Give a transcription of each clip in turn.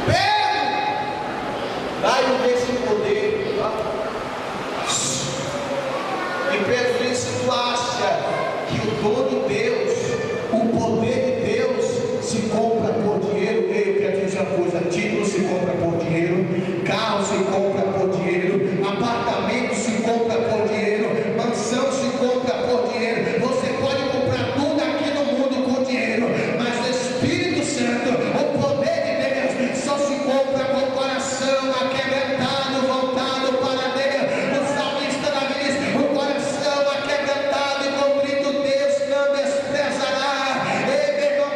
Pedro, dai-me esse poder. E Pedro disse: tu acha que o dom de Deus, o poder de Deus se compra por dinheiro? Eu quero dizer uma coisa: título se compra por dinheiro, carro se compra por dinheiro, apartamento se compra por dinheiro, mansão se compra por dinheiro. Você pode comprar tudo aqui no mundo com dinheiro, mas o Espírito Santo, o poder de Deus, só se compra com o coração aquebrantado, voltado para Deus. O salmista Davi diz: o coração aquebrantado e contrito Deus não desprezará. E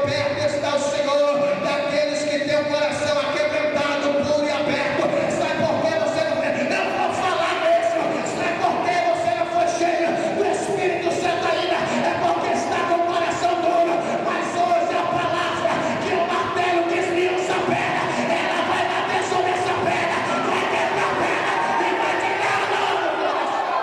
perto está o Senhor daqueles que têm o coração aquebrantado, puro e aberto. Sabe por que você não vê? Eu vou falar mesmo. Sabe por que você não foi cheio do Espírito Santo ainda? É porque está com o coração duro. Mas hoje a palavra que o martelo desmiuça a pedra, ela vai bater sobre essa pedra, vai quebrar a pedra e vai tirar a mão do coração.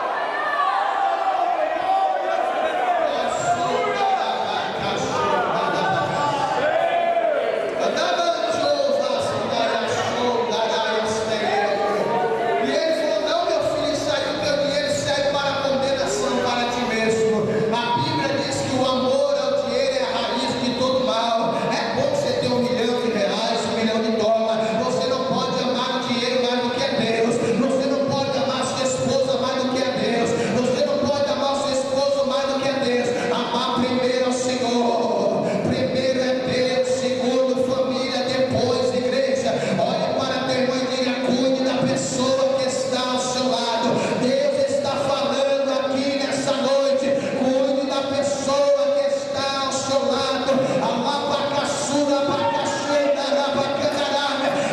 E ele falou: não, meu filho, isso aí, o teu dinheiro serve para condenação para ti mesmo. A Bíblia diz que o amor ao dinheiro é a raiz de todo mal. É bom você ter R$1 milhão, R$1 milhão de dólares. Você não pode amar o dinheiro mais do que a Deus. Você não pode amar sua esposa mais do que a Deus. Você não pode amar seu esposo mais do que a Deus. Amar primeiro ao Senhor. Primeiro é Deus, segundo família, depois igreja. Olhe para teu irmão e diga: cuide da pessoa que está ao seu lado. Deus está falando aqui nessa noite: cuide da pessoa que está ao seu lado. Alabacaçura, abacaxenda, arabacanará.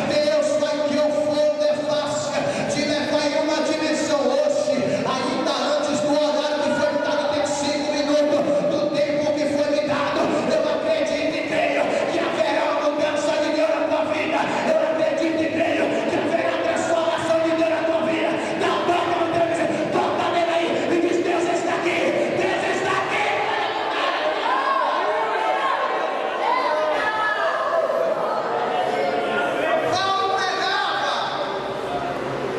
Deus vai que o fogo é fácil te levar em uma dimensão hoje, ainda antes do horário que foi me dado. Tem 5 minutos do tempo que foi me dado. Eu acredito e creio que haverá uma mudança de Deus na tua vida. Eu acredito e creio que haverá transformação de Deus na tua vida. Não toca no teu vizinho, toca nele aí e diz: Deus está aqui, Deus está aqui. Paulo pregava,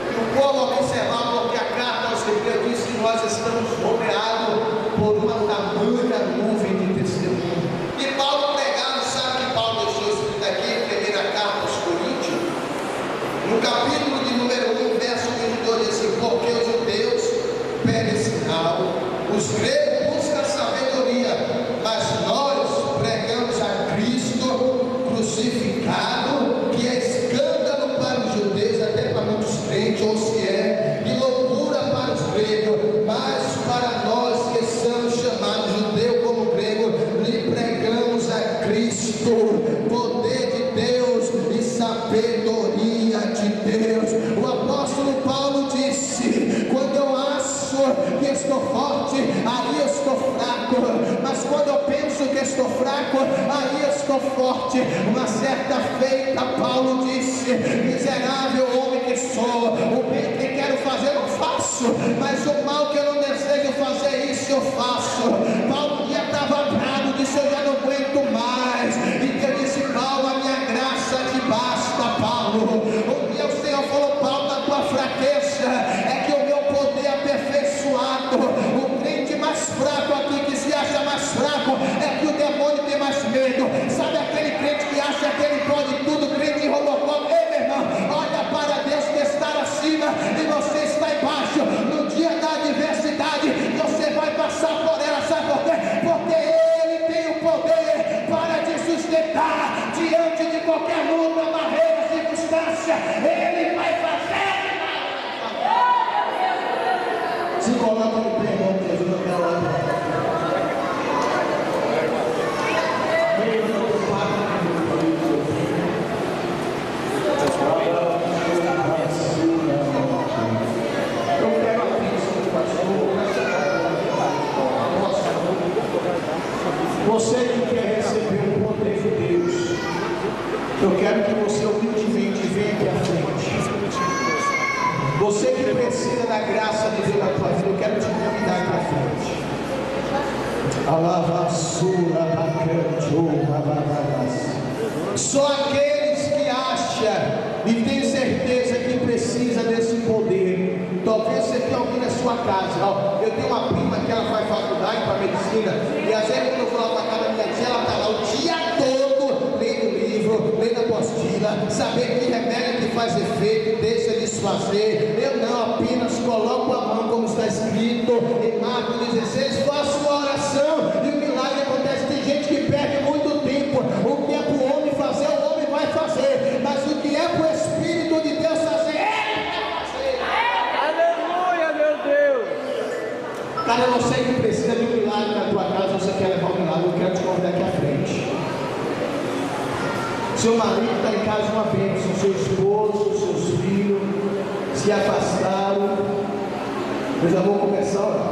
e o povo observava, porque a carta aos Hebreus diz que nós estamos rodeados por uma tamanha nuvem de testemunho. E Paulo pregava, sabe que Paulo deixou escrito aqui em primeira carta aos Coríntios, no capítulo de número 1, verso 22, diz assim: porque os judeus pedem sinal, os gregos buscam sabedoria, mas nós pregamos a Cristo crucificado, que é escândalo para os judeus, até para muitos crentes, ou se é, e loucura para os gregos, mas para nós que somos chamados judeu como grego, lhe pregamos a Cristo, poder de Deus e sabedoria de Deus. O apóstolo Paulo disse: quando eu acho que estou forte, aí eu estou fraco, mas quando eu penso que estou fraco, aí eu estou forte. Uma certa feita, Paulo disse: miserável homem que sou, o bem que quero fazer eu faço, mas o mal que eu não desejo fazer, isso eu faço. Paulo um dia estava bravo, disse: eu já não aguento mais. E Deus disse: Paulo, a minha graça te basta, Paulo. Um dia o Senhor falou: Paulo, na tua fraqueza é que o meu poder é aperfeiçoado. O crente mais fraco aqui, que se acha mais fraco, é que o demônio tem mais medo. Sabe aquele crente que acha que ele pode tudo, crente em Robocop? Ei, meu irmão, olha para Deus que está acima e você está embaixo. No dia da adversidade, você vai passar por ela. Sabe por quê? Porque Ele tem o poder para te sustentar diante de qualquer luta, barreira, circunstância. Ele vai fazer. Se coloca no pé, irmão, Jesus, eu quero orar. Você que quer receber o poder de Deus, eu quero que você humildemente venha aqui à frente. Você que precisa da graça de Deus na tua vida, eu quero te convidar aqui à frente. Só aqueles que acham Talvez você tenha alguém na sua casa. Ó, eu tenho uma prima que ela faz faculdade para medicina, e às vezes quando eu vou lá para casa da minha tia, ela está lá o dia todo lendo livro, lendo apostila, saber que remédio que faz efeito, deixa desfazer. Eu não, apenas coloco a mão, como está escrito em Marcos 16, faço uma oração e o milagre acontece. Tem gente que perde muito tempo. O que é para o homem fazer, o homem vai fazer, mas o que é para o Espírito de Deus fazer, ele vai fazer. Aleluia, meu Deus. Cara, eu não sei que precisa de um milagre na tua casa, você quer levar um milagre, eu quero te convidar aqui à frente. Seu marido está em casa uma bênção, seu esposo, seus filhos se afastaram. Eu já vou começar a orar.